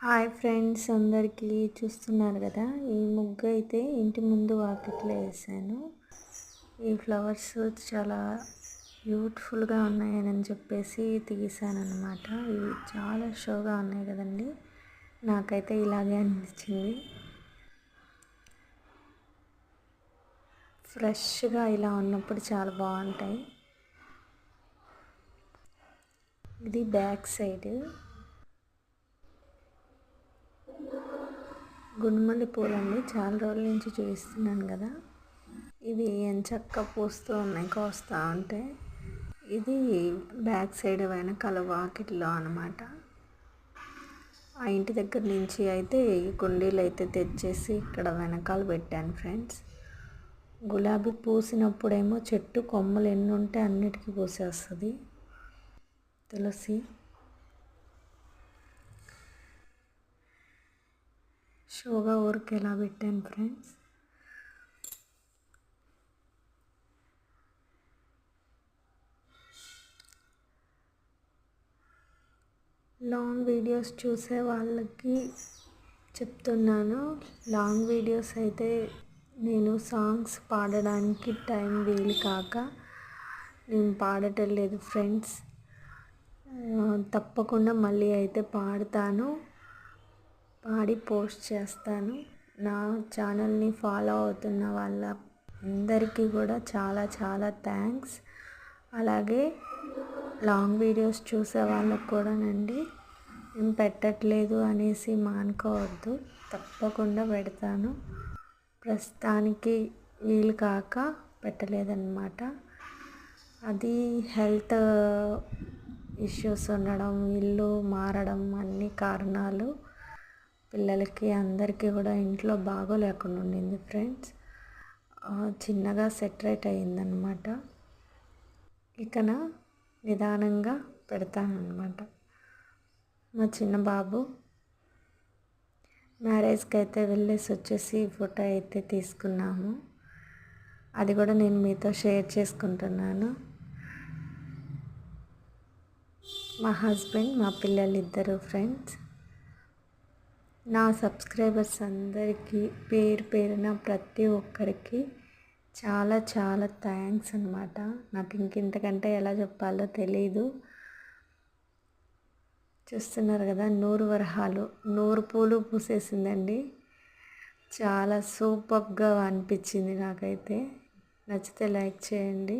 Hi friends, అందరికీ చూస్తున్నారు కదా. ఈ ముగ్గు అయితే ఇంటి ముందు వాకిట్లో వేసాను. ఈ ఫ్లవర్స్ చాలా బ్యూటిఫుల్గా ఉన్నాయని చెప్పేసి తీసాను అనమాట. ఇవి చాలా షోగా ఉన్నాయి కదండి. నాకైతే ఇలాగే అనిపించింది. ఫ్రెష్గా ఇలా ఉన్నప్పుడు చాలా బాగుంటాయి. ఇది బ్యాక్ సైడ్ గుండుమల్లి పూలండి. చాలా రోజుల నుంచి చూపిస్తున్నాను కదా. ఇవి ఎంచక్క పూస్తూ ఉన్నాయి కోస్తా ఉంటే. ఇది బ్యాక్ సైడ్ వెనకాల వాకిట్లో అనమాట. ఆ ఇంటి దగ్గర నుంచి అయితే ఈ కుండీలు అయితే తెచ్చేసి ఇక్కడ వెనకాల పెట్టాను ఫ్రెండ్స్. గులాబీ పూసినప్పుడేమో చెట్టు కొమ్మలు ఎన్ని ఉంటే అన్నిటికీ పూసేస్తుంది. తులసి షోగా ఊరికి ఎలా పెట్టాను ఫ్రెండ్స్. లాంగ్ వీడియోస్ చూసే వాళ్ళకి చెప్తున్నాను. లాంగ్ వీడియోస్ అయితే నేను సాంగ్స్ పాడడానికి టైం వీలు కాక నేను పాడటం లేదు ఫ్రెండ్స్. తప్పకుండా మళ్ళీ అయితే పాడతాను, పాడి పోస్ట్ చేస్తాను. నా ఛానల్ని ఫాలో అవుతున్న వాళ్ళ అందరికీ కూడా చాలా చాలా థ్యాంక్స్. అలాగే లాంగ్ వీడియోస్ చూసే వాళ్ళకు కూడానండి, నేను పెట్టట్లేదు అనేసి మానుకోవద్దు, తప్పకుండా పెడతాను. ప్రస్తుతానికి వీలు కాక పెట్టలేదన్నమాట. అది హెల్త్ ఇష్యూస్ ఉండడం, ఇల్లు మారడం అన్ని కారణాలు. పిల్లలకి అందరికీ కూడా ఇంట్లో బాగోలేకుండా ఉండింది ఫ్రెండ్స్. చిన్నగా సెటరేట్ అయ్యిందనమాట. ఇకన నిదానంగా పెడతానన్నమాట. మా చిన్న బాబు మ్యారేజ్కి అయితే వెళ్ళేసి వచ్చేసి ఫోటో అయితే తీసుకున్నాము. అది కూడా నేను మీతో షేర్ చేసుకుంటున్నాను. మా హస్బెండ్, మా పిల్లలు ఇద్దరు ఫ్రెండ్స్. నా సబ్స్క్రైబర్స్ అందరికీ పేరు పేరున ప్రతి ఒక్కరికి చాలా చాలా థ్యాంక్స్ అన్నమాట. నాకు ఇంతకంటే ఎలా చెప్పాలో తెలీదు. చూస్తున్నారు కదా, 100 వరహాలు 100 పూలు పూసేసిందండి. చాలా సూపర్గా అనిపించింది నాకైతే. నచ్చితే లైక్ చేయండి.